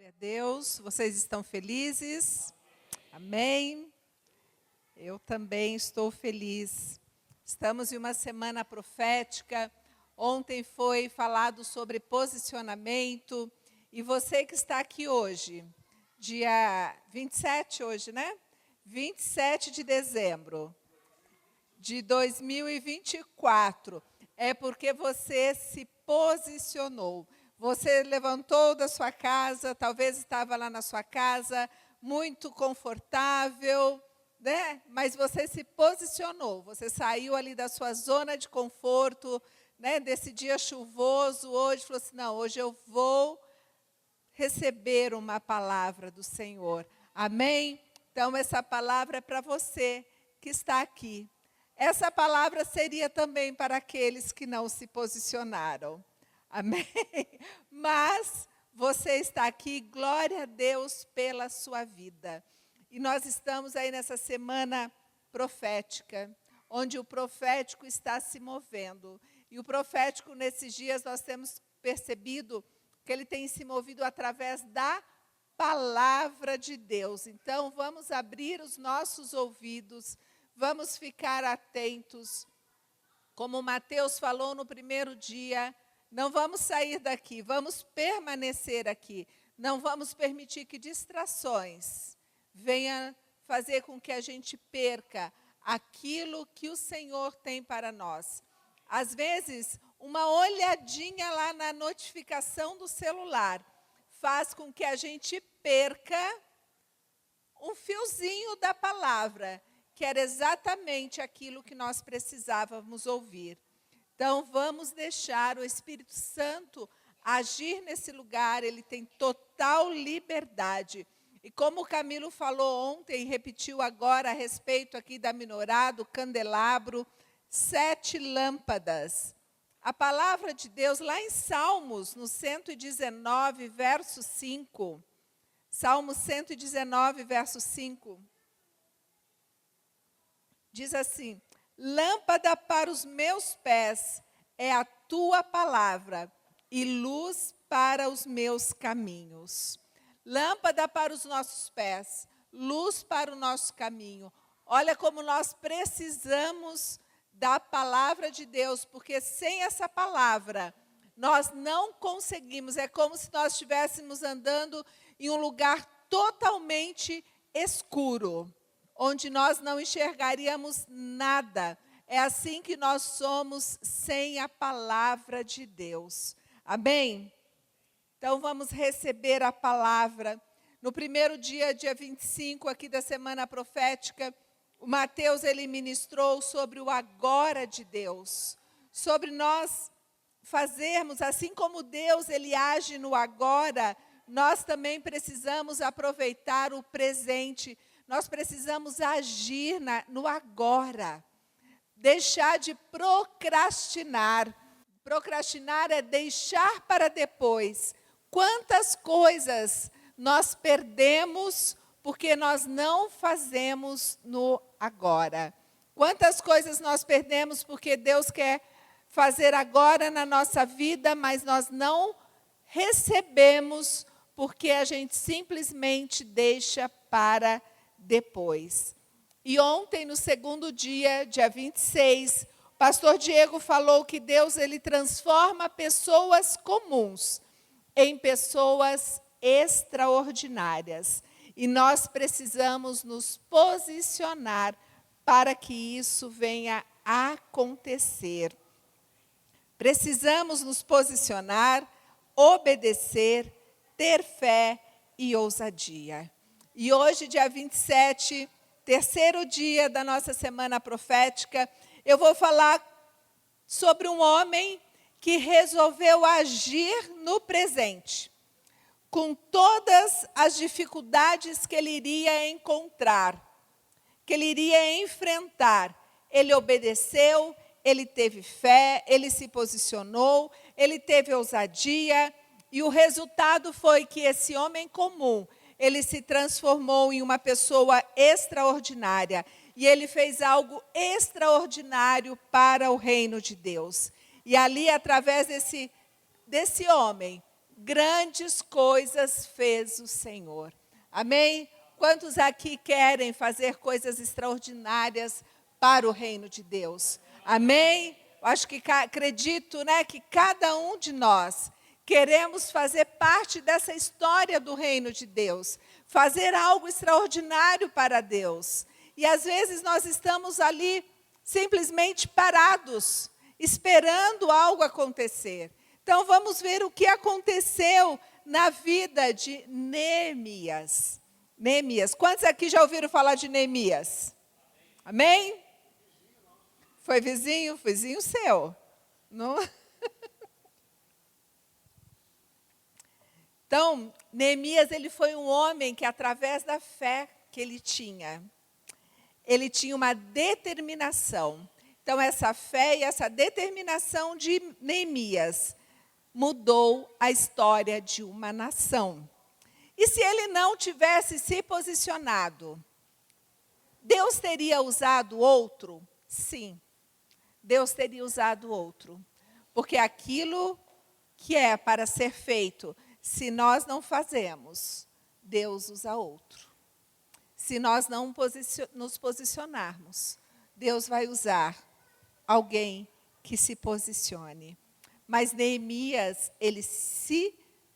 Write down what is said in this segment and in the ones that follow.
Glória a Deus, vocês estão felizes? Amém? Eu também estou feliz. Estamos em uma semana profética. Ontem foi falado sobre posicionamento. E você que está aqui hoje, dia 27 hoje, né? 27 de dezembro de 2024, é porque você se posicionou. Você levantou da sua casa, talvez estava lá na sua casa, muito confortável, né? Mas você se posicionou, você saiu ali da sua zona de conforto, né? Desse dia chuvoso hoje, falou assim, não, hoje eu vou receber uma palavra do Senhor. Amém? Então, essa palavra é para você que está aqui. Essa palavra seria também para aqueles que não se posicionaram. Amém? Mas você está aqui, glória a Deus pela sua vida. E nós estamos aí nessa semana profética, onde o profético está se movendo. E o profético, nesses dias, nós temos percebido que ele tem se movido através da palavra de Deus. Então, vamos abrir os nossos ouvidos, vamos ficar atentos. Como Mateus falou no primeiro dia, não vamos sair daqui, vamos permanecer aqui. Não vamos permitir que distrações venham fazer com que a gente perca aquilo que o Senhor tem para nós. Às vezes, uma olhadinha lá na notificação do celular faz com que a gente perca um fiozinho da palavra, que era exatamente aquilo que nós precisávamos ouvir. Então, vamos deixar o Espírito Santo agir nesse lugar, ele tem total liberdade. E como o Camilo falou ontem, e repetiu agora a respeito aqui da menorá, do candelabro, 7 lâmpadas. A palavra de Deus, lá em Salmos, no 119, verso 5. Salmo 119, verso 5. Diz assim, lâmpada para os meus pés é a tua palavra e luz para os meus caminhos. Lâmpada para os nossos pés, luz para o nosso caminho. Olha como nós precisamos da palavra de Deus, porque sem essa palavra nós não conseguimos. É como se nós estivéssemos andando em um lugar totalmente escuro, onde nós não enxergaríamos nada. É assim que nós somos sem a palavra de Deus. Amém? Então vamos receber a palavra. No primeiro dia, dia 25, aqui da semana profética, o Mateus, ele ministrou sobre o agora de Deus. Sobre nós fazermos, assim como Deus, ele age no agora, nós também precisamos aproveitar o presente. Nós precisamos agir no agora. Deixar de procrastinar. Procrastinar é deixar para depois. Quantas coisas nós perdemos porque nós não fazemos no agora. Quantas coisas nós perdemos porque Deus quer fazer agora na nossa vida, mas nós não recebemos porque a gente simplesmente deixa para depois. E ontem, no segundo dia, dia 26, o pastor Diego falou que Deus, ele transforma pessoas comuns em pessoas extraordinárias. E nós precisamos nos posicionar para que isso venha a acontecer. Precisamos nos posicionar, obedecer, ter fé e ousadia. E hoje, dia 27, terceiro dia da nossa semana profética, eu vou falar sobre um homem que resolveu agir no presente, com todas as dificuldades que ele iria encontrar, que ele iria enfrentar. Ele obedeceu, ele teve fé, ele se posicionou, ele teve ousadia, e o resultado foi que esse homem comum, ele se transformou em uma pessoa extraordinária, e ele fez algo extraordinário para o reino de Deus. E ali, através desse homem, grandes coisas fez o Senhor. Amém? Quantos aqui querem fazer coisas extraordinárias para o reino de Deus? Amém? Acho que acredito, né, que cada um de nós queremos fazer parte dessa história do reino de Deus, fazer algo extraordinário para Deus. E às vezes nós estamos ali simplesmente parados, esperando algo acontecer. Então vamos ver o que aconteceu na vida de Neemias. Neemias. Quantos aqui já ouviram falar de Neemias? Amém? Foi vizinho seu. Não? Então, Neemias, ele foi um homem que, através da fé que ele tinha uma determinação. Então, essa fé e essa determinação de Neemias mudou a história de uma nação. E se ele não tivesse se posicionado, Deus teria usado outro? Sim, Deus teria usado outro. Porque aquilo que é para ser feito, se nós não fazemos, Deus usa outro. Se nós não nos posicionarmos, Deus vai usar alguém que se posicione. Mas Neemias, ele se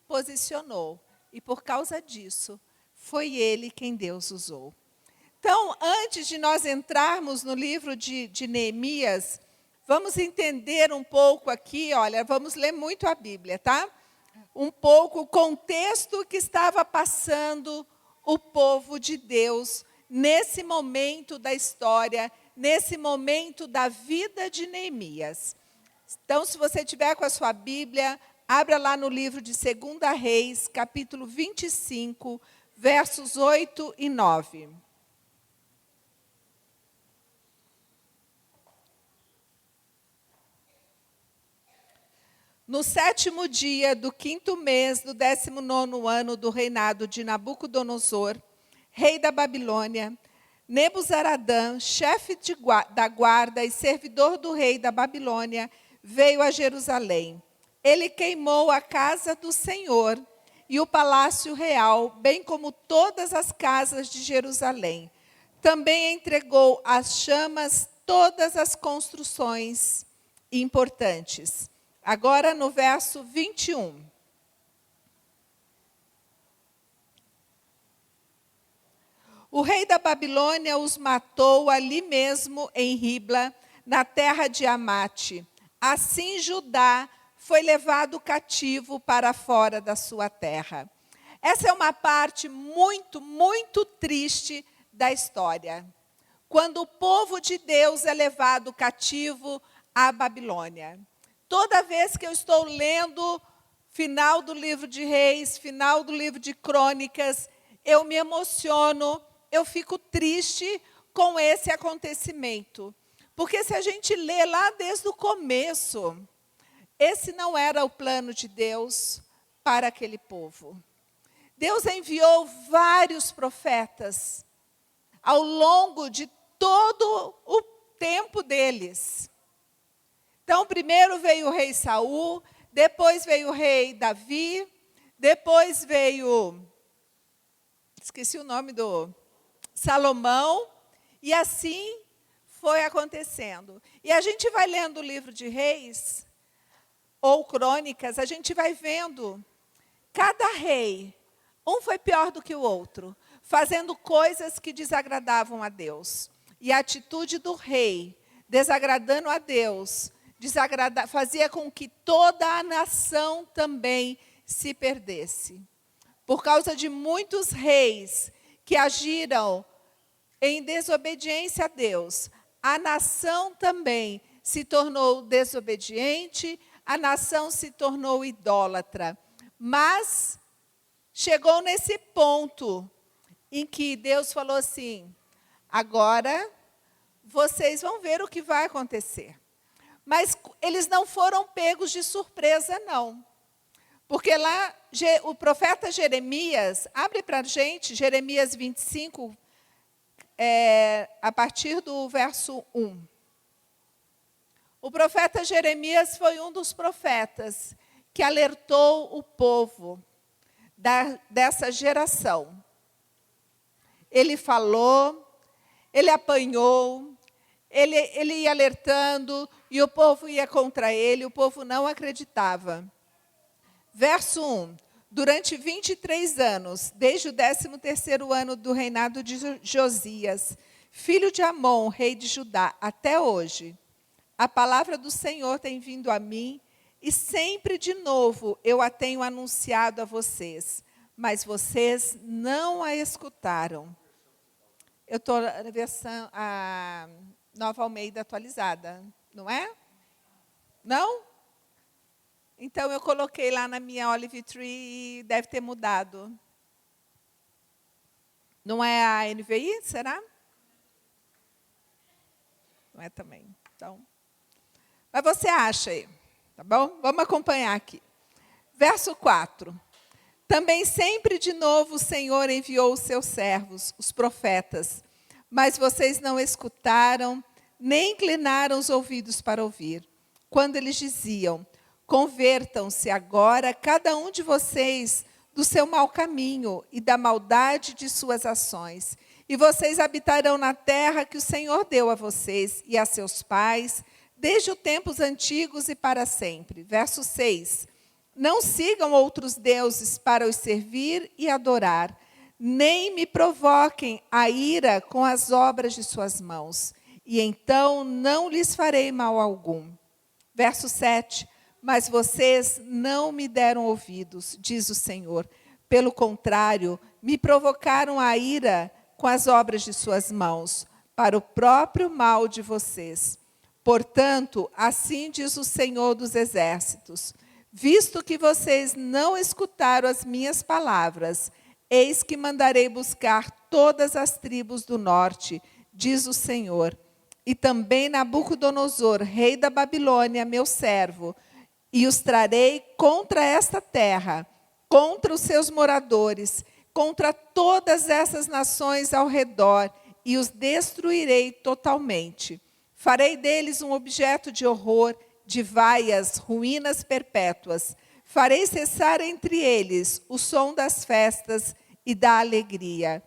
posicionou. E por causa disso, foi ele quem Deus usou. Então, antes de nós entrarmos no livro de Neemias, vamos entender um pouco aqui, olha, vamos ler muito a Bíblia, tá? Um pouco o contexto que estava passando o povo de Deus nesse momento da história, nesse momento da vida de Neemias. Então, se você tiver com a sua Bíblia, abra lá no livro de 2 Reis, capítulo 25, versos 8 e 9. No 7º dia do 5º mês do 19º ano do reinado de Nabucodonosor, rei da Babilônia, Nebuzaradã, chefe da guarda e servidor do rei da Babilônia, veio a Jerusalém. Ele queimou a casa do Senhor e o palácio real, bem como todas as casas de Jerusalém. Também entregou às chamas todas as construções importantes. Agora no verso 21. O rei da Babilônia os matou ali mesmo em Ribla, na terra de Amate. Assim Judá foi levado cativo para fora da sua terra. Essa é uma parte muito, muito triste da história. Quando o povo de Deus é levado cativo à Babilônia. Toda vez que eu estou lendo final do livro de Reis, final do livro de Crônicas, eu me emociono, eu fico triste com esse acontecimento. Porque se a gente lê lá desde o começo, esse não era o plano de Deus para aquele povo. Deus enviou vários profetas ao longo de todo o tempo deles. Então, primeiro veio o rei Saul, depois veio o rei Davi, depois veio, esqueci o nome do Salomão, e assim foi acontecendo. E a gente vai lendo o livro de Reis, ou Crônicas, a gente vai vendo cada rei, um foi pior do que o outro, fazendo coisas que desagradavam a Deus. E a atitude do rei, desagradando a Deus, fazia com que toda a nação também se perdesse. Por causa de muitos reis que agiram em desobediência a Deus, a nação também se tornou desobediente, a nação se tornou idólatra. Mas chegou nesse ponto em que Deus falou assim: agora vocês vão ver o que vai acontecer. Mas eles não foram pegos de surpresa, não. Porque lá, o profeta Jeremias, abre para a gente, Jeremias 25, a partir do verso 1. O profeta Jeremias foi um dos profetas que alertou o povo dessa geração. Ele falou, ele apanhou, ele ia alertando, e o povo ia contra ele, o povo não acreditava. Verso 1. Durante 23 anos, desde o 13º ano do reinado de Josias, filho de Amon, rei de Judá, até hoje, a palavra do Senhor tem vindo a mim, e sempre de novo eu a tenho anunciado a vocês, mas vocês não a escutaram. Eu estou na versão, a Nova Almeida atualizada, não é? Não? Então, eu coloquei lá na minha Olive Tree e deve ter mudado. Não é a NVI, será? Não é também. Então, mas você acha aí, tá bom? Vamos acompanhar aqui. Verso 4. Também sempre de novo o Senhor enviou os seus servos, os profetas, mas vocês não escutaram, nem inclinaram os ouvidos para ouvir. Quando eles diziam: convertam-se agora, cada um de vocês, do seu mau caminho e da maldade de suas ações, e vocês habitarão na terra que o Senhor deu a vocês e a seus pais, desde os tempos antigos e para sempre. Verso 6. Não sigam outros deuses para os servir e adorar, nem me provoquem a ira com as obras de suas mãos, e então não lhes farei mal algum. Verso 7. Mas vocês não me deram ouvidos, diz o Senhor. Pelo contrário, me provocaram a ira com as obras de suas mãos, para o próprio mal de vocês. Portanto, assim diz o Senhor dos Exércitos: visto que vocês não escutaram as minhas palavras, eis que mandarei buscar todas as tribos do norte, diz o Senhor, e também Nabucodonosor, rei da Babilônia, meu servo, e os trarei contra esta terra, contra os seus moradores, contra todas essas nações ao redor, e os destruirei totalmente. Farei deles um objeto de horror, de vaias, ruínas perpétuas. Farei cessar entre eles o som das festas e da alegria,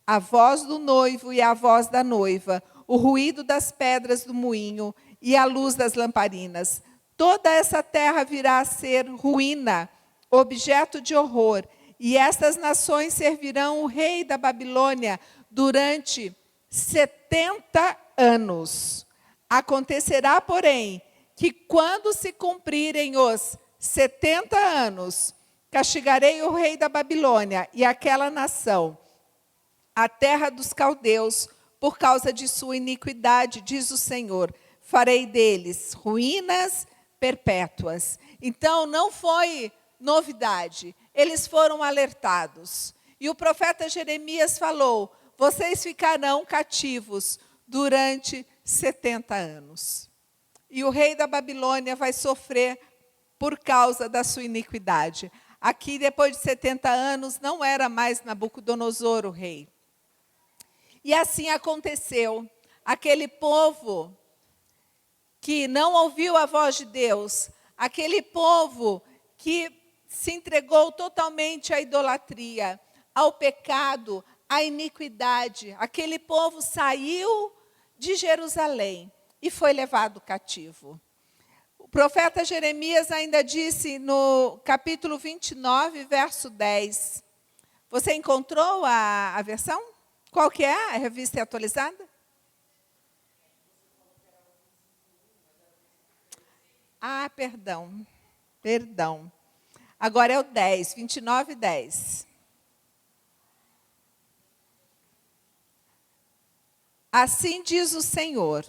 a voz do noivo e a voz da noiva, o ruído das pedras do moinho e a luz das lamparinas. Toda essa terra virá a ser ruína, objeto de horror, e estas nações servirão o rei da Babilônia durante 70 anos. Acontecerá, porém, que quando se cumprirem os 70 anos, castigarei o rei da Babilônia e aquela nação, a terra dos caldeus, por causa de sua iniquidade, diz o Senhor. Farei deles ruínas perpétuas. Então, não foi novidade. Eles foram alertados. E o profeta Jeremias falou: vocês ficarão cativos durante 70 anos. E o rei da Babilônia vai sofrer por causa da sua iniquidade. Aqui, depois de 70 anos, não era mais Nabucodonosor o rei. E assim aconteceu. Aquele povo que não ouviu a voz de Deus, aquele povo que se entregou totalmente à idolatria, ao pecado, à iniquidade, aquele povo saiu de Jerusalém e foi levado cativo. O profeta Jeremias ainda disse no capítulo 29, verso 10. Você encontrou a versão? Qual que é a revista atualizada? Ah, perdão. Agora é o 10, 29 e 10. Assim diz o Senhor: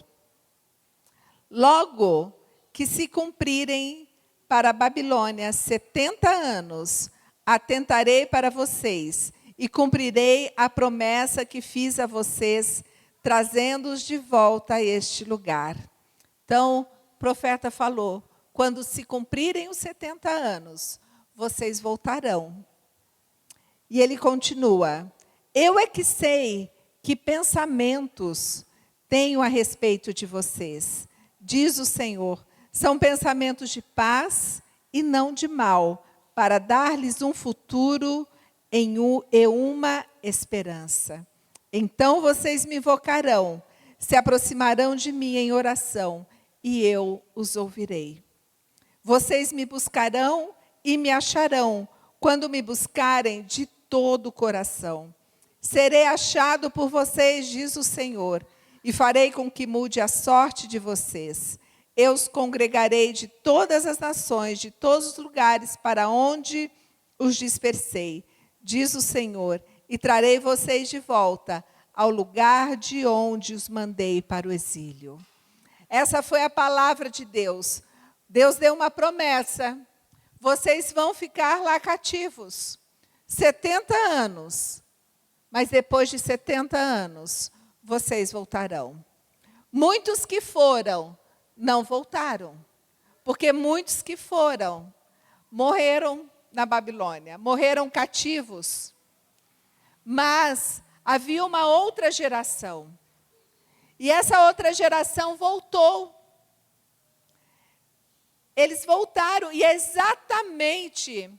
logo que se cumprirem para a Babilônia 70 anos, atentarei para vocês e cumprirei a promessa que fiz a vocês, trazendo-os de volta a este lugar. Então, o profeta falou: quando se cumprirem os 70 anos, vocês voltarão. E ele continua: eu é que sei que pensamentos tenho a respeito de vocês, diz o Senhor. São pensamentos de paz e não de mal, para dar-lhes um futuro e uma esperança. Então vocês me invocarão, se aproximarão de mim em oração, e eu os ouvirei. Vocês me buscarão e me acharão, quando me buscarem de todo o coração. Serei achado por vocês, diz o Senhor, e farei com que mude a sorte de vocês. Eu os congregarei de todas as nações, de todos os lugares para onde os dispersei, diz o Senhor, e trarei vocês de volta ao lugar de onde os mandei para o exílio. Essa foi a palavra de Deus. Deus deu uma promessa. Vocês vão ficar lá cativos 70 anos. Mas depois de 70 anos, vocês voltarão. Muitos que foram, não voltaram. Porque muitos que foram, morreram na Babilônia, morreram cativos. Mas havia uma outra geração. E essa outra geração voltou. Eles voltaram, e é exatamente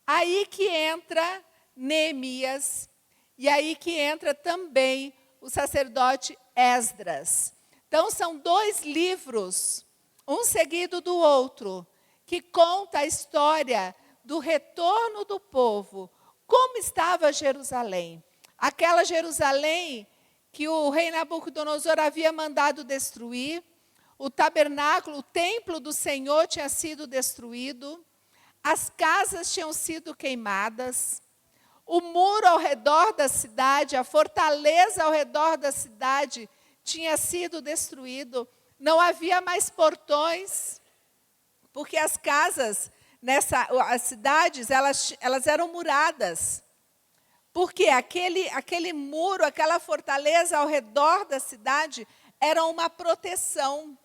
aí que entra Neemias, e aí que entra também o sacerdote Esdras. Então, são 2 livros, um seguido do outro, que conta a história do retorno do povo. Como estava Jerusalém? Aquela Jerusalém que o rei Nabucodonosor havia mandado destruir. O tabernáculo, o templo do Senhor tinha sido destruído. As casas tinham sido queimadas. O muro ao redor da cidade, a fortaleza ao redor da cidade tinha sido destruído. Não havia mais portões, porque as casas, as cidades, elas eram muradas. Porque aquele muro, aquela fortaleza ao redor da cidade era uma proteção.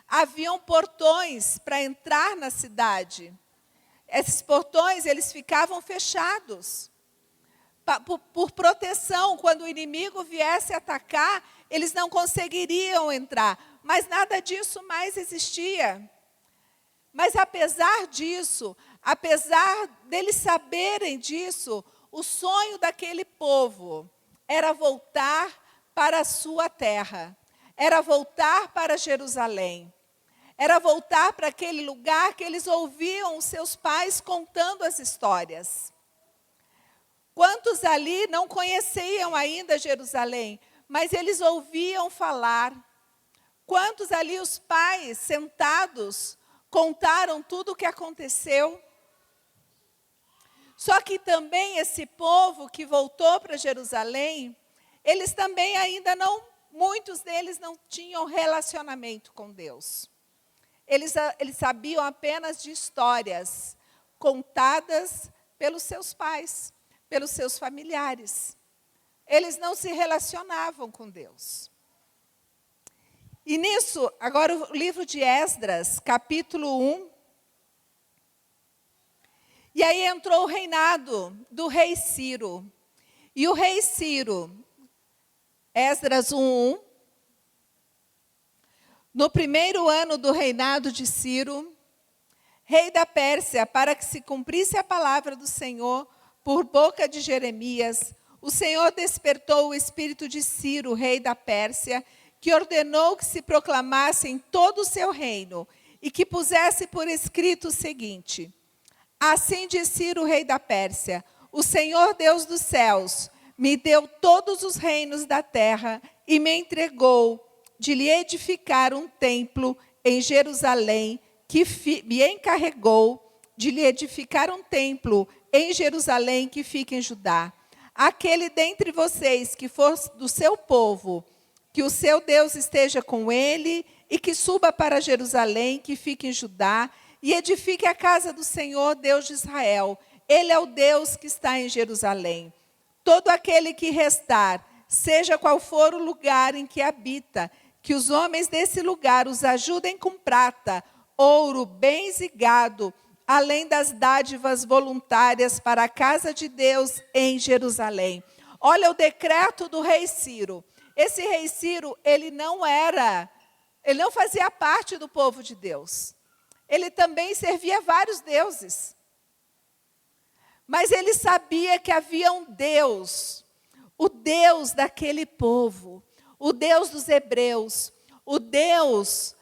Haviam portões para entrar na cidade. Esses portões, eles ficavam fechados. Por proteção, quando o inimigo viesse atacar, eles não conseguiriam entrar. Mas nada disso mais existia. Mas apesar disso, apesar deles saberem disso, o sonho daquele povo era voltar para a sua terra. Era voltar para Jerusalém. Era voltar para aquele lugar que eles ouviam os seus pais contando as histórias. Quantos ali não conheciam ainda Jerusalém, mas eles ouviam falar? Quantos ali os pais sentados contaram tudo o que aconteceu? Só que também esse povo que voltou para Jerusalém, eles também ainda não, muitos deles não tinham relacionamento com Deus. Eles sabiam apenas de histórias contadas pelos seus pais, pelos seus familiares. Eles não se relacionavam com Deus. E nisso, agora o livro de Esdras, capítulo 1. E aí entrou o reinado do rei Ciro. E o rei Ciro, Esdras 1:1. No primeiro ano do reinado de Ciro, rei da Pérsia, para que se cumprisse a palavra do Senhor por boca de Jeremias, o Senhor despertou o espírito de Ciro, rei da Pérsia, que ordenou que se proclamasse em todo o seu reino e que pusesse por escrito o seguinte: assim diz Ciro, rei da Pérsia: o Senhor Deus dos céus me deu todos os reinos da terra e me entregou de lhe edificar um templo em Jerusalém, me encarregou de lhe edificar um templo em Jerusalém que fica em Judá. Aquele dentre vocês que for do seu povo, que o seu Deus esteja com ele e que suba para Jerusalém, que fica em Judá, e edifique a casa do Senhor, Deus de Israel. Ele é o Deus que está em Jerusalém. Todo aquele que restar, seja qual for o lugar em que habita, que os homens desse lugar os ajudem com prata, ouro, bens e gado, além das dádivas voluntárias para a casa de Deus em Jerusalém. Olha o decreto do rei Ciro. Esse rei Ciro, ele não fazia parte do povo de Deus. ele também servia vários deuses. Mas ele sabia que havia um Deus, o Deus daquele povo, o Deus dos hebreus, o Deus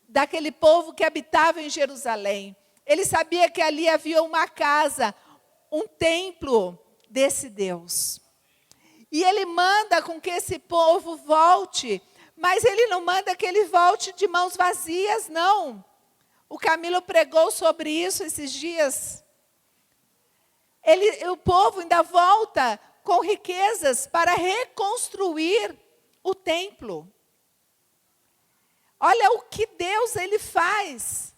daquele povo que habitava em Jerusalém. Ele sabia que ali havia uma casa, um templo desse Deus. E ele manda com que esse povo volte, mas ele não manda que ele volte de mãos vazias, não. O Camilo pregou sobre isso esses dias. O povo ainda volta com riquezas para reconstruir o templo. Olha o que Deus ele faz.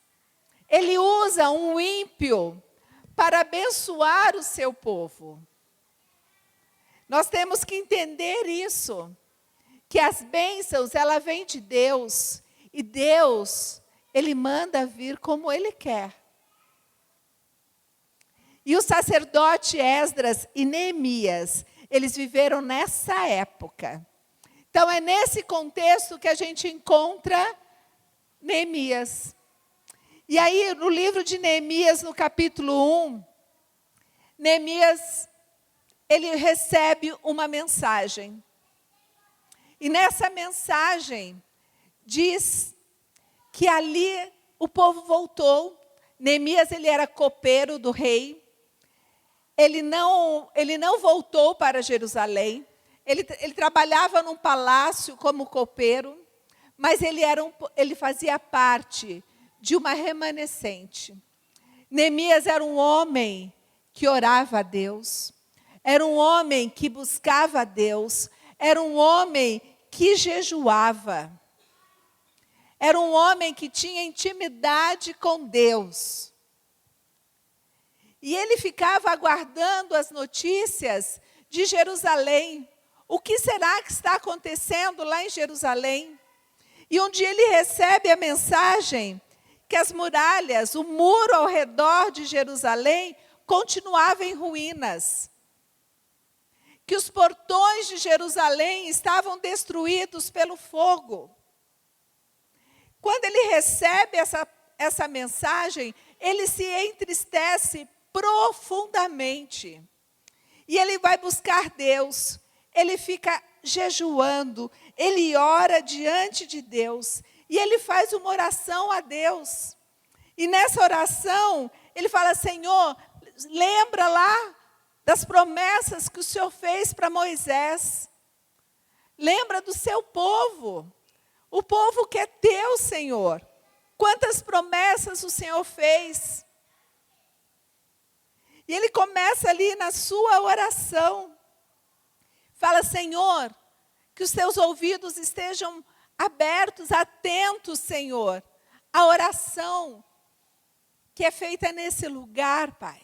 Ele usa um ímpio para abençoar o seu povo. Nós temos que entender isso, que as bênçãos, ela vem de Deus, e Deus, ele manda vir como ele quer. E o sacerdote Esdras e Neemias, eles viveram nessa época. Então, é nesse contexto que a gente encontra Neemias. E aí, no livro de Neemias, no capítulo 1, Neemias, ele recebe uma mensagem. E nessa mensagem, diz que ali o povo voltou. Neemias, ele era copeiro do rei. Ele não voltou para Jerusalém. Ele trabalhava num palácio como copeiro, mas ele fazia parte de uma remanescente. Neemias era um homem que orava a Deus, era um homem que buscava a Deus, era um homem que jejuava, era um homem que tinha intimidade com Deus. E ele ficava aguardando as notícias de Jerusalém. O que será que está acontecendo lá em Jerusalém? E um dia ele recebe a mensagem que as muralhas, o muro ao redor de Jerusalém, continuava em ruínas. Que os portões de Jerusalém estavam destruídos pelo fogo. Quando ele recebe essa mensagem, ele se entristece profundamente. E ele vai buscar Deus. Ele fica jejuando. Ele ora diante de Deus. E ele faz uma oração a Deus. E nessa oração, ele fala: Senhor, lembra lá das promessas que o Senhor fez para Moisés. Lembra do seu povo. O povo que é teu, Senhor. Quantas promessas o Senhor fez. E ele começa ali na sua oração. Fala: Senhor, que os teus ouvidos estejam abertos, atentos, Senhor, à oração que é feita nesse lugar, Pai.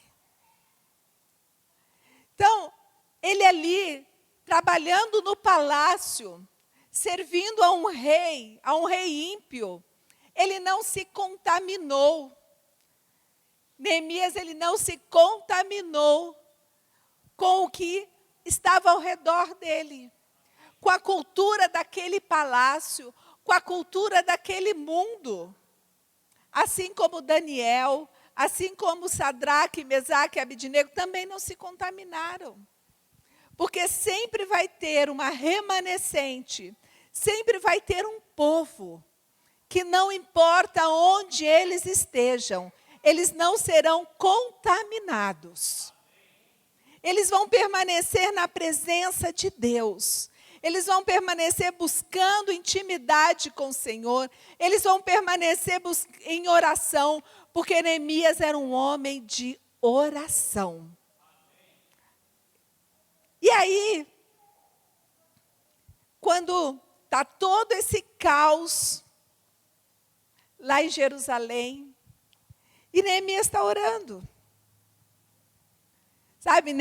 Então, ele ali, trabalhando no palácio, servindo a um rei ímpio, ele não se contaminou. Neemias, ele não se contaminou com o que estava ao redor dele, com a cultura daquele palácio, com a cultura daquele mundo. Assim como Daniel, assim como Sadraque, Mesaque e Abidnego também não se contaminaram. Porque sempre vai ter uma remanescente, sempre vai ter um povo que não importa onde eles estejam, eles não serão contaminados. Eles vão permanecer na presença de Deus. Eles vão permanecer buscando intimidade com o Senhor. Eles vão permanecer em oração, porque Neemias era um homem de oração. E aí, quando está todo esse caos lá em Jerusalém, e Neemias está orando. Sabe,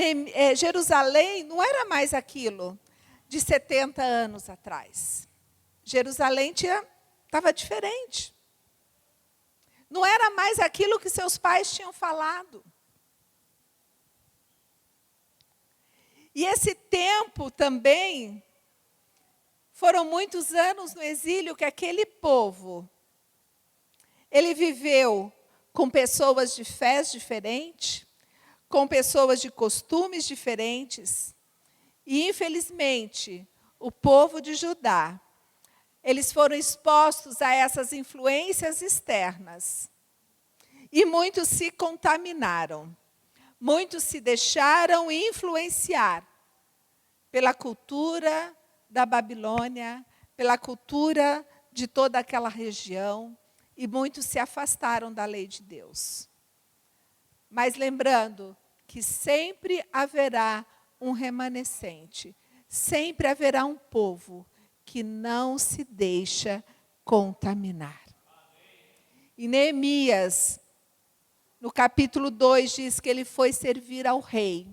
Jerusalém não era mais aquilo de 70 anos atrás. Jerusalém estava diferente. Não era mais aquilo que seus pais tinham falado. E esse tempo também, foram muitos anos no exílio que aquele povo, Ele viveu com pessoas de fés diferentes, com pessoas de costumes diferentes. E, infelizmente, o povo de Judá, eles foram expostos a essas influências externas. E muitos se contaminaram. Muitos se deixaram influenciar pela cultura da Babilônia, pela cultura de toda aquela região, e muitos se afastaram da lei de Deus. Mas lembrando que sempre haverá um remanescente, sempre haverá um povo que não se deixa contaminar. E Neemias, no capítulo 2, diz que ele foi servir ao rei.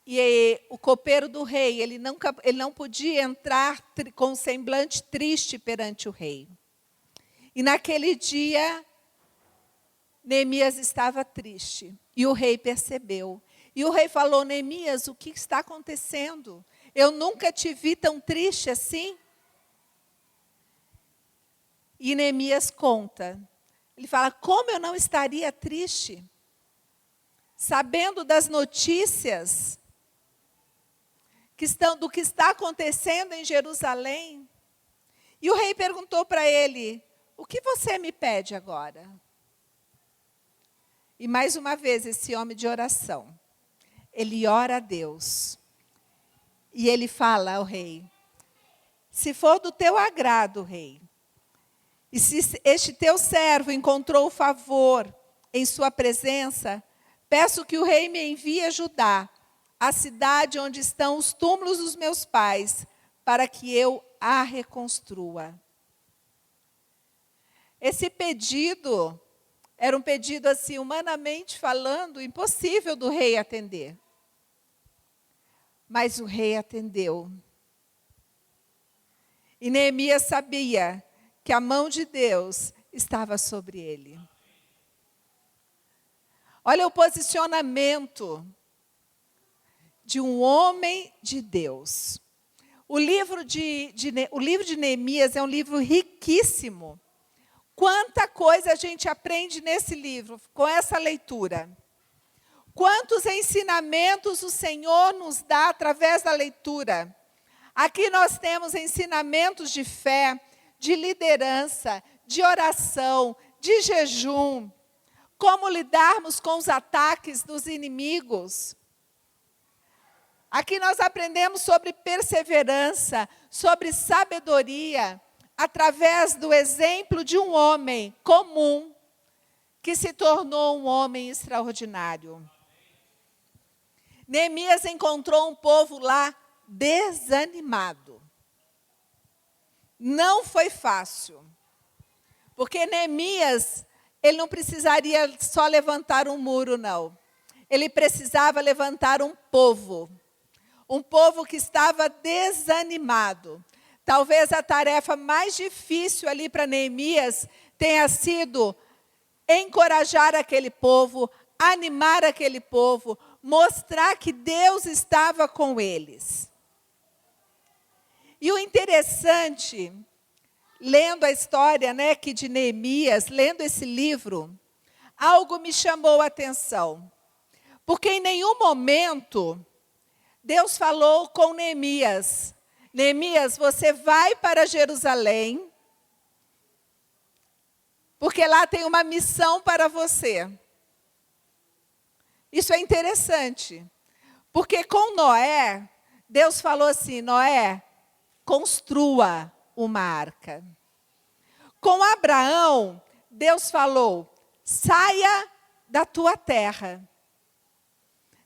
E o copeiro do rei, ele não podia entrar com um semblante triste perante o rei. E naquele dia, Neemias estava triste. E o rei percebeu. E o rei falou: Neemias, o que está acontecendo? Eu nunca te vi tão triste assim. E Neemias conta. Ele fala: como eu não estaria triste? Sabendo das notícias do que está acontecendo em Jerusalém. E o rei perguntou para ele: o que você me pede agora? E mais uma vez, esse homem de oração, ele ora a Deus. E ele fala ao rei: se for do teu agrado, rei, e se este teu servo encontrou favor em sua presença, peço que o rei me envie a Judá, a cidade onde estão os túmulos dos meus pais, para que eu a reconstrua. Esse pedido era um pedido, assim, humanamente falando, impossível do rei atender. Mas o rei atendeu. E Neemias sabia que a mão de Deus estava sobre ele. Olha o posicionamento de um homem de Deus. O livro de Neemias é um livro riquíssimo. Quanta coisa a gente aprende nesse livro, com essa leitura. Quantos ensinamentos o Senhor nos dá através da leitura. Aqui nós temos ensinamentos de fé, de liderança, de oração, de jejum. Como lidarmos com os ataques dos inimigos. Aqui nós aprendemos sobre perseverança, sobre sabedoria, através do exemplo de um homem comum, que se tornou um homem extraordinário. Neemias encontrou um povo lá desanimado. Não foi fácil, porque Neemias, ele não precisaria só levantar um muro, não. Ele precisava levantar um povo que estava desanimado. Talvez a tarefa mais difícil ali para Neemias tenha sido encorajar aquele povo, animar aquele povo, mostrar que Deus estava com eles. E o interessante, lendo a história, que de Neemias, lendo esse livro, algo me chamou a atenção. Porque em nenhum momento Deus falou com Neemias: Neemias, você vai para Jerusalém, porque lá tem uma missão para você. Isso é interessante, porque com Noé, Deus falou assim: Noé, construa uma arca. Com Abraão, Deus falou: saia da tua terra,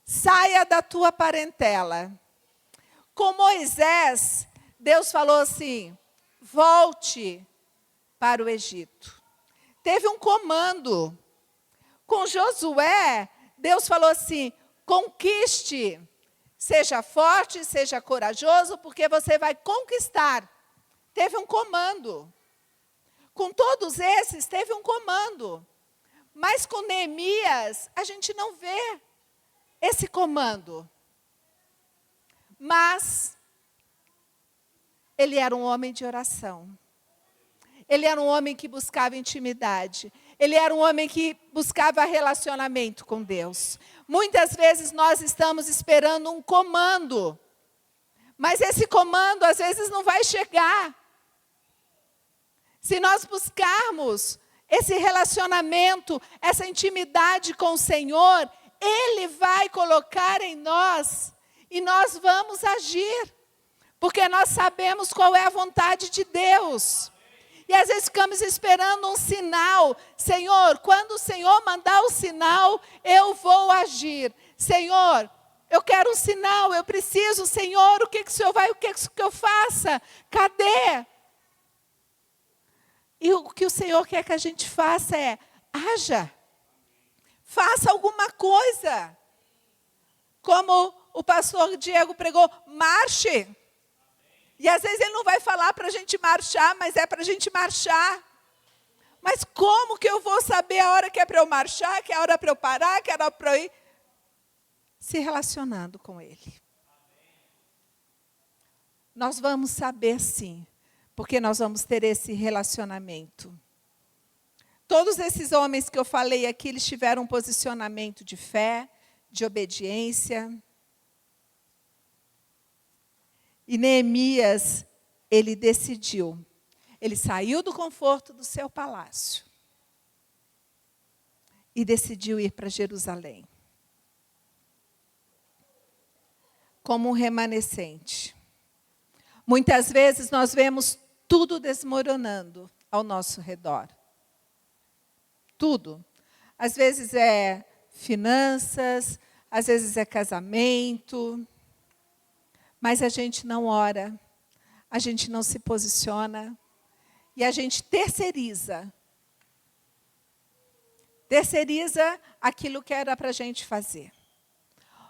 saia da tua parentela. Com Moisés, Deus falou assim: volte para o Egito. Teve um comando. Com Josué, Deus falou assim: conquiste, seja forte, seja corajoso, porque você vai conquistar. Teve um comando. Com todos esses, teve um comando. Mas com Neemias, a gente não vê esse comando. Mas ele era um homem de oração. Ele era um homem que buscava intimidade. Ele era um homem que buscava relacionamento com Deus. Muitas vezes nós estamos esperando um comando, mas esse comando às vezes não vai chegar. Se nós buscarmos esse relacionamento, essa intimidade com o Senhor, Ele vai colocar em nós e nós vamos agir, porque nós sabemos qual é a vontade de Deus. E às vezes ficamos esperando um sinal. Senhor, quando o Senhor mandar o sinal, eu vou agir. Senhor, eu quero um sinal, eu preciso. Senhor, o que o Senhor vai, o que eu faça? Cadê? E o que o Senhor quer que a gente faça é, haja. Faça alguma coisa. Como o pastor Diego pregou, marche. E às vezes ele não vai falar para a gente marchar, mas é para a gente marchar. Mas como que eu vou saber a hora que é para eu marchar, que é a hora para eu parar, que é a hora para eu ir? Se relacionando com Ele. Nós vamos saber sim, porque nós vamos ter esse relacionamento. Todos esses homens que eu falei aqui, eles tiveram um posicionamento de fé, de obediência. E Neemias, ele decidiu. Ele saiu do conforto do seu palácio. E decidiu ir para Jerusalém. Como um remanescente. Muitas vezes nós vemos tudo desmoronando ao nosso redor. Tudo. Às vezes é finanças, às vezes é casamento. Mas a gente não ora, a gente não se posiciona e a gente terceiriza. Terceiriza aquilo que era para a gente fazer.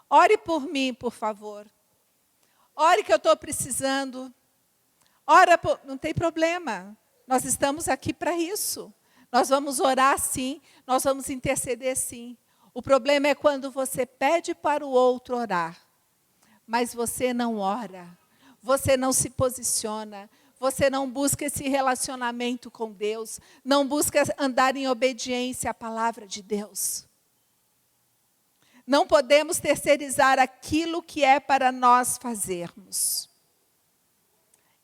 Ore por mim, por favor. Ore que eu estou precisando. Não tem problema. Nós estamos aqui para isso. Nós vamos orar sim, nós vamos interceder sim. O problema é quando você pede para o outro orar. Mas você não ora, você não se posiciona, você não busca esse relacionamento com Deus, não busca andar em obediência à palavra de Deus. Não podemos terceirizar aquilo que é para nós fazermos.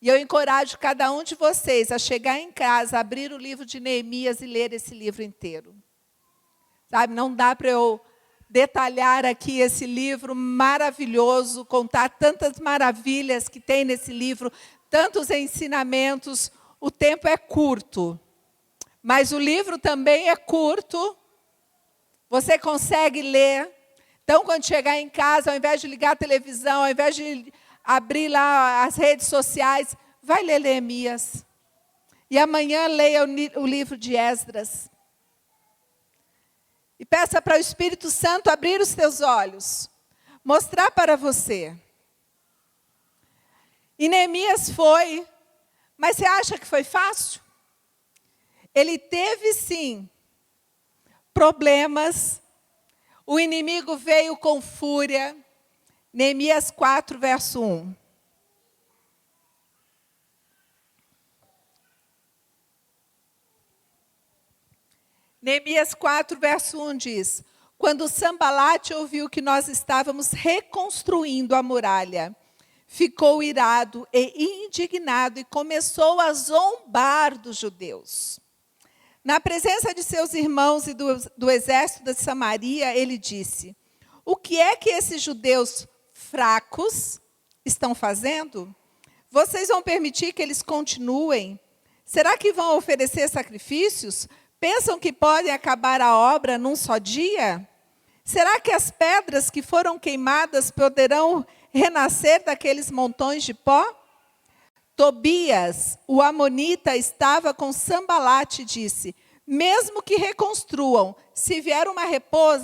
E eu encorajo cada um de vocês a chegar em casa, abrir o livro de Neemias e ler esse livro inteiro. Sabe, não dá para eu detalhar aqui esse livro maravilhoso, contar tantas maravilhas que tem nesse livro, tantos ensinamentos. O tempo é curto, mas o livro também é curto. Você consegue ler. Então, quando chegar em casa, ao invés de ligar a televisão, ao invés de abrir lá as redes sociais, vai ler Neemias. E amanhã leia o livro de Esdras. E peça para o Espírito Santo abrir os teus olhos, mostrar para você. E Neemias foi, mas você acha que foi fácil? Ele teve sim problemas, o inimigo veio com fúria. Neemias 4, verso 1. Neemias 4, verso 1 diz: quando Sambalate ouviu que nós estávamos reconstruindo a muralha, ficou irado e indignado e começou a zombar dos judeus. Na presença de seus irmãos e do exército de Samaria, ele disse: o que é que esses judeus fracos estão fazendo? Vocês vão permitir que eles continuem? Será que vão oferecer sacrifícios? Pensam que podem acabar a obra num só dia? Será que as pedras que foram queimadas poderão renascer daqueles montões de pó? Tobias, o amonita, estava com Sambalate e disse: mesmo que reconstruam, se vier uma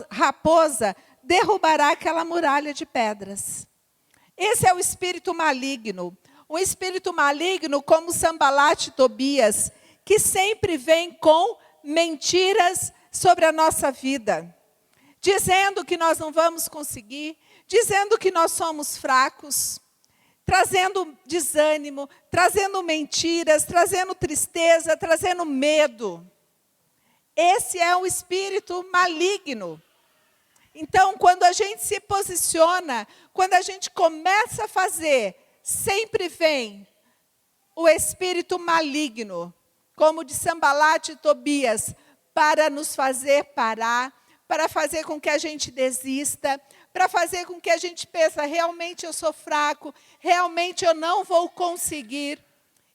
raposa, derrubará aquela muralha de pedras. Esse é o espírito maligno. Um espírito maligno como Sambalate e Tobias, que sempre vem com mentiras sobre a nossa vida, dizendo que nós não vamos conseguir, dizendo que nós somos fracos. trazendo desânimo, trazendo mentiras, trazendo tristeza, trazendo medo. Esse é o espírito maligno. Então, quando a gente se posiciona, quando a gente começa a fazer, sempre vem o espírito maligno, como de Sambalate e Tobias, para nos fazer parar, para fazer com que a gente desista, para fazer com que a gente pense, realmente eu sou fraco, realmente eu não vou conseguir,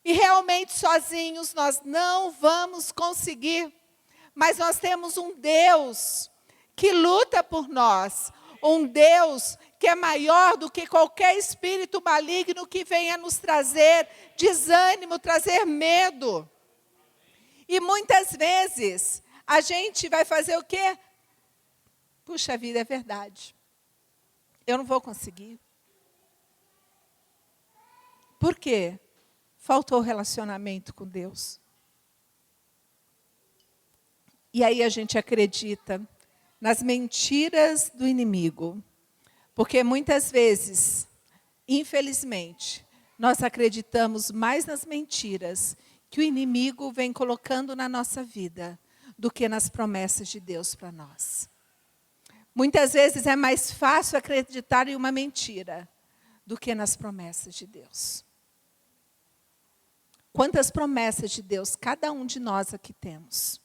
e realmente sozinhos nós não vamos conseguir. Mas nós temos um Deus que luta por nós, um Deus que é maior do que qualquer espírito maligno que venha nos trazer desânimo, trazer medo. E muitas vezes a gente vai fazer o quê? Puxa vida, é verdade. Eu não vou conseguir. Por quê? Faltou relacionamento com Deus. E aí a gente acredita nas mentiras do inimigo. Porque muitas vezes, infelizmente, nós acreditamos mais nas mentiras que o inimigo vem colocando na nossa vida do que nas promessas de Deus para nós. Muitas vezes é mais fácil acreditar em uma mentira do que nas promessas de Deus. Quantas promessas de Deus cada um de nós aqui temos?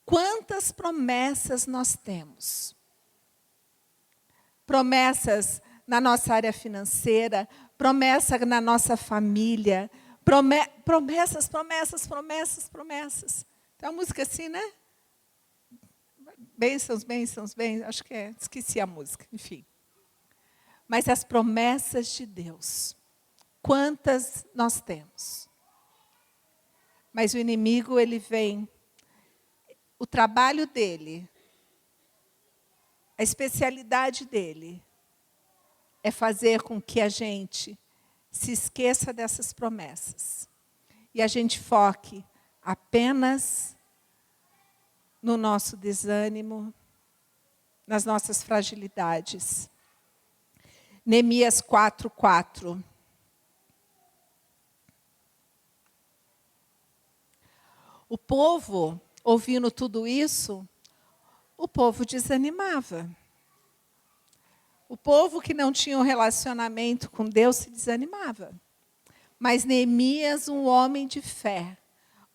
Quantas promessas nós temos? Promessas na nossa área financeira, promessa na nossa família, promessas. Tem uma música assim, né? Bênçãos, acho que é, esqueci a música, enfim. Mas as promessas de Deus, quantas nós temos? Mas o inimigo, ele vem, o trabalho dele, a especialidade dele, é fazer com que a gente se esqueça dessas promessas. E a gente foque apenas no nosso desânimo, nas nossas fragilidades. Neemias 4:4. O povo, ouvindo tudo isso, o povo desanimava. O povo que não tinha um relacionamento com Deus se desanimava. Mas Neemias, um homem de fé,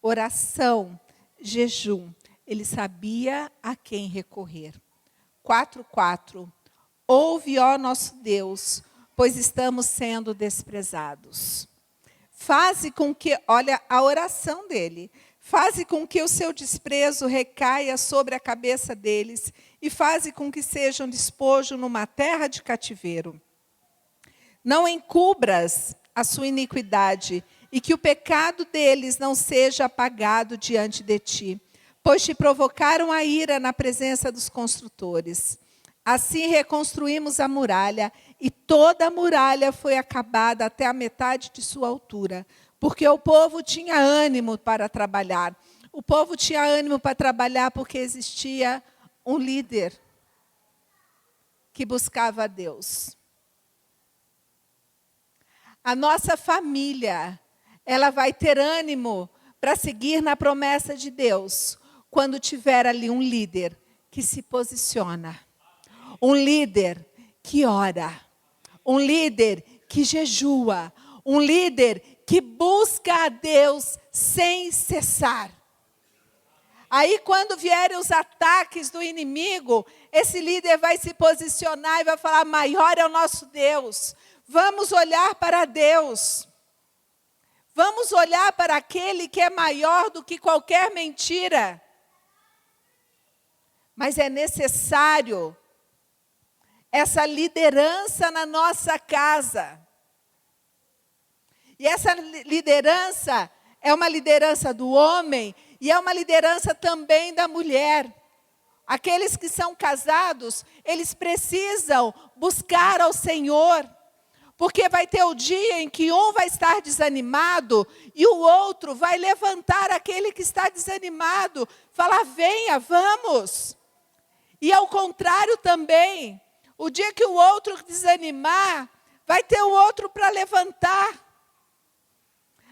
oração, jejum, ele sabia a quem recorrer. 4:4. Ouve, ó nosso Deus, pois estamos sendo desprezados. Faze com que, olha a oração dele, faze com que o seu desprezo recaia sobre a cabeça deles e faze com que sejam despojo numa terra de cativeiro. Não encubras a sua iniquidade e que o pecado deles não seja apagado diante de ti, pois te provocaram a ira na presença dos construtores. Assim reconstruímos a muralha, e toda a muralha foi acabada até a metade de sua altura, porque o povo tinha ânimo para trabalhar. O povo tinha ânimo para trabalhar porque existia um líder que buscava a Deus. A nossa família, ela vai ter ânimo para seguir na promessa de Deus, quando tiver ali um líder que se posiciona, um líder que ora, um líder que jejua, um líder que busca a Deus sem cessar. Aí, quando vierem os ataques do inimigo, esse líder vai se posicionar e vai falar: maior é o nosso Deus. Vamos olhar para Deus. Vamos olhar para aquele que é maior do que qualquer mentira. Mas é necessário essa liderança na nossa casa. E essa liderança é uma liderança do homem e é uma liderança também da mulher. Aqueles que são casados, eles precisam buscar ao Senhor, porque vai ter o dia em que um vai estar desanimado e o outro vai levantar aquele que está desanimado, falar: venha, vamos. E ao contrário também, o dia que o outro desanimar, vai ter o outro para levantar.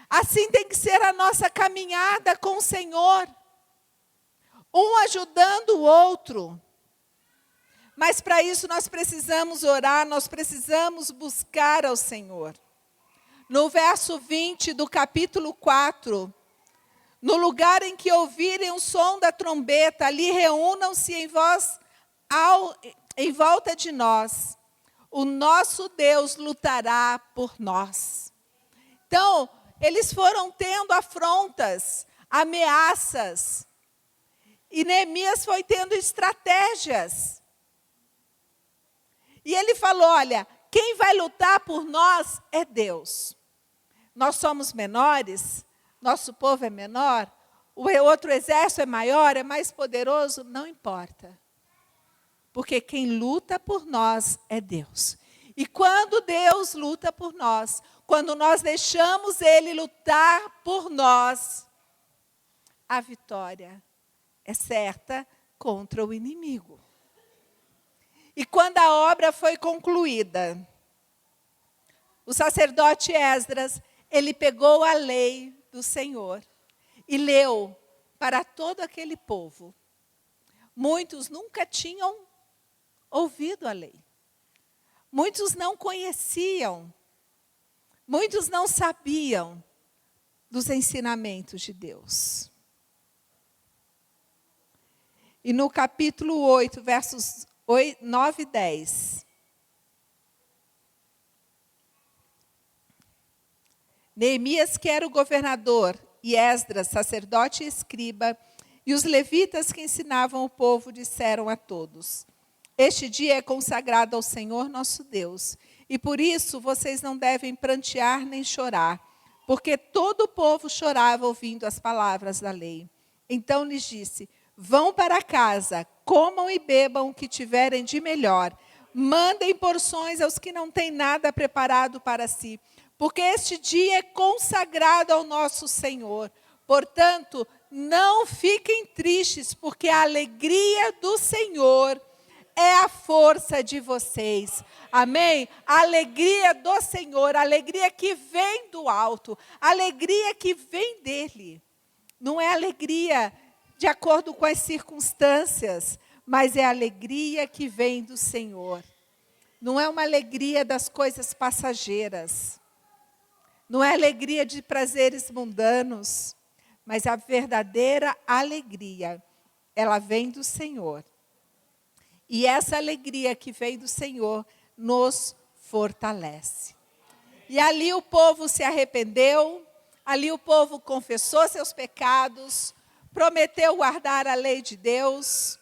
Assim tem que ser a nossa caminhada com o Senhor. Um ajudando o outro. Mas para isso nós precisamos orar, nós precisamos buscar ao Senhor. No verso 20 do capítulo 4, no lugar em que ouvirem o som da trombeta, ali reúnam-se em volta de nós. O nosso Deus lutará por nós. Então, eles foram tendo afrontas, ameaças. E Neemias foi tendo estratégias. E ele falou, olha, quem vai lutar por nós é Deus. Nós somos menores, nosso povo é menor, o outro exército é maior, é mais poderoso, não importa. Porque quem luta por nós é Deus. E quando Deus luta por nós, quando nós deixamos Ele lutar por nós, a vitória é certa contra o inimigo. E quando a obra foi concluída, o sacerdote Esdras, ele pegou a lei do Senhor e leu para todo aquele povo. Muitos nunca tinham ouvido a lei. Muitos não conheciam. Muitos não sabiam dos ensinamentos de Deus. E no capítulo 8, versos 9 e 10. Neemias, que era o governador, e Esdras, sacerdote e escriba, e os levitas que ensinavam o povo, disseram a todos: este dia é consagrado ao Senhor nosso Deus, e por isso vocês não devem prantear nem chorar, porque todo o povo chorava ouvindo as palavras da lei. Então lhes disse: vão para casa, comam e bebam o que tiverem de melhor, mandem porções aos que não têm nada preparado para si, porque este dia é consagrado ao nosso Senhor. Portanto, não fiquem tristes, porque a alegria do Senhor é a força de vocês. Amém? A alegria do Senhor, a alegria que vem do alto, a alegria que vem dele. Não é alegria de acordo com as circunstâncias, mas é a alegria que vem do Senhor. Não é uma alegria das coisas passageiras. Não é alegria de prazeres mundanos, mas a verdadeira alegria, ela vem do Senhor. E essa alegria que vem do Senhor nos fortalece. E ali o povo se arrependeu, ali o povo confessou seus pecados, prometeu guardar a lei de Deus.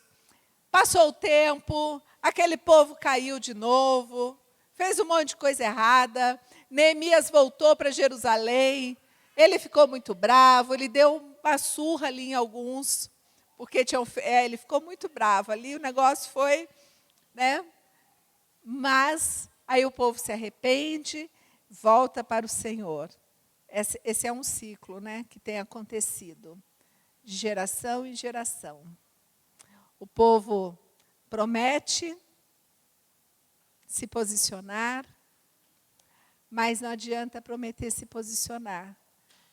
Passou o tempo, aquele povo caiu de novo, fez um monte de coisa errada. Neemias voltou para Jerusalém, ele ficou muito bravo, ele deu uma surra ali em alguns, porque ele ficou muito bravo ali, o negócio foi, né? Mas aí o povo se arrepende, volta para o Senhor. Esse é um ciclo, né, que tem acontecido, de geração em geração. O povo promete se posicionar, mas não adianta prometer se posicionar,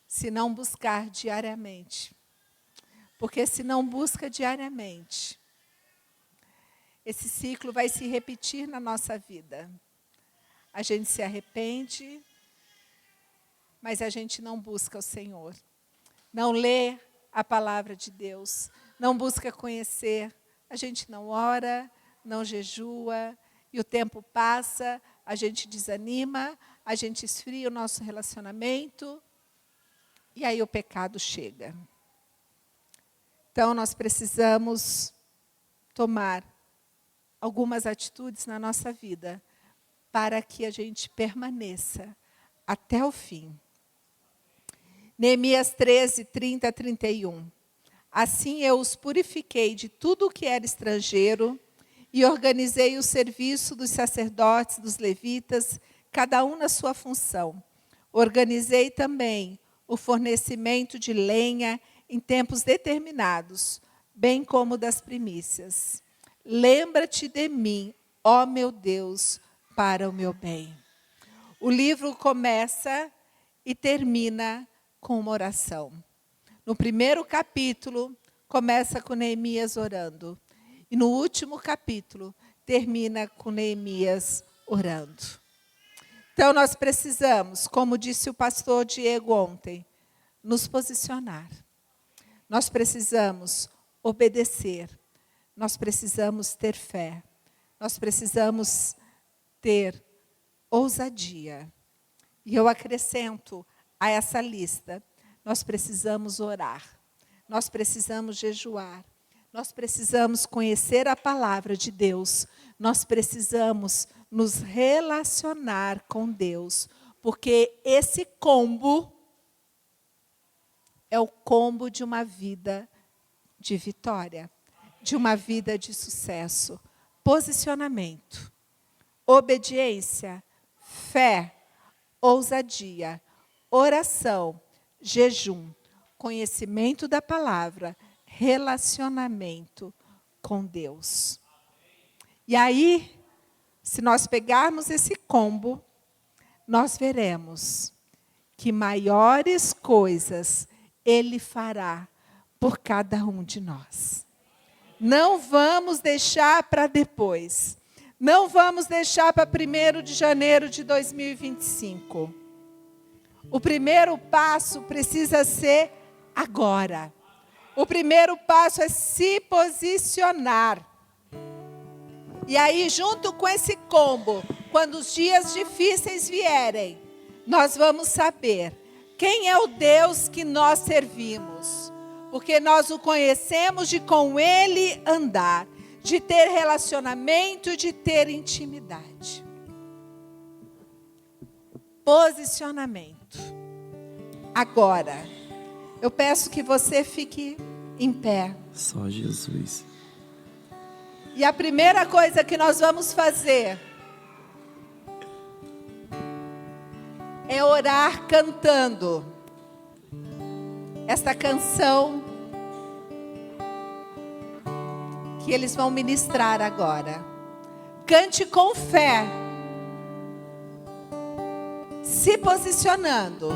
se não buscar diariamente. Porque se não busca diariamente, esse ciclo vai se repetir na nossa vida. A gente se arrepende, mas a gente não busca o Senhor. Não lê a palavra de Deus, não busca conhecer. A gente não ora, não jejua, e o tempo passa, a gente desanima, a gente esfria o nosso relacionamento, e aí o pecado chega. Então, nós precisamos tomar algumas atitudes na nossa vida para que a gente permaneça até o fim. Neemias 13, 30 a 31. Assim eu os purifiquei de tudo o que era estrangeiro e organizei o serviço dos sacerdotes, dos levitas, cada um na sua função. Organizei também o fornecimento de lenha em tempos determinados, bem como das primícias. Lembra-te de mim, ó meu Deus, para o meu bem. O livro começa e termina com uma oração. No primeiro capítulo, começa com Neemias orando. E no último capítulo, termina com Neemias orando. Então, nós precisamos, como disse o pastor Diego ontem, nos posicionar. Nós precisamos obedecer. Nós precisamos ter fé. Nós precisamos ter ousadia. E eu acrescento a essa lista, nós precisamos orar. Nós precisamos jejuar. Nós precisamos conhecer a palavra de Deus. Nós precisamos nos relacionar com Deus. Porque esse combo é o combo de uma vida de vitória, de uma vida de sucesso. Posicionamento, obediência, fé, ousadia, oração, jejum, conhecimento da palavra, relacionamento com Deus. E aí, se nós pegarmos esse combo, nós veremos que maiores coisas Ele fará por cada um de nós. Não vamos deixar para depois. Não vamos deixar para 1º de janeiro de 2025. O primeiro passo precisa ser agora. O primeiro passo é se posicionar. E aí, junto com esse combo, quando os dias difíceis vierem, nós vamos saber quem é o Deus que nós servimos. Porque nós o conhecemos de com Ele andar, de ter relacionamento, de ter intimidade. Posicionamento. Agora, eu peço que você fique em pé. Só Jesus. E a primeira coisa que nós vamos fazer é orar cantando esta canção que eles vão ministrar agora. Cante com fé, se posicionando.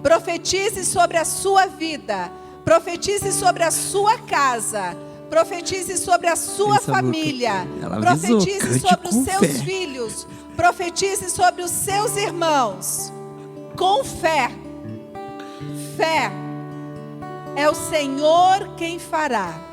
Profetize sobre a sua vida, profetize sobre a sua casa, profetize sobre a sua família, profetize sobre os seus filhos, profetize sobre os seus irmãos. Com fé. Fé é o Senhor quem fará.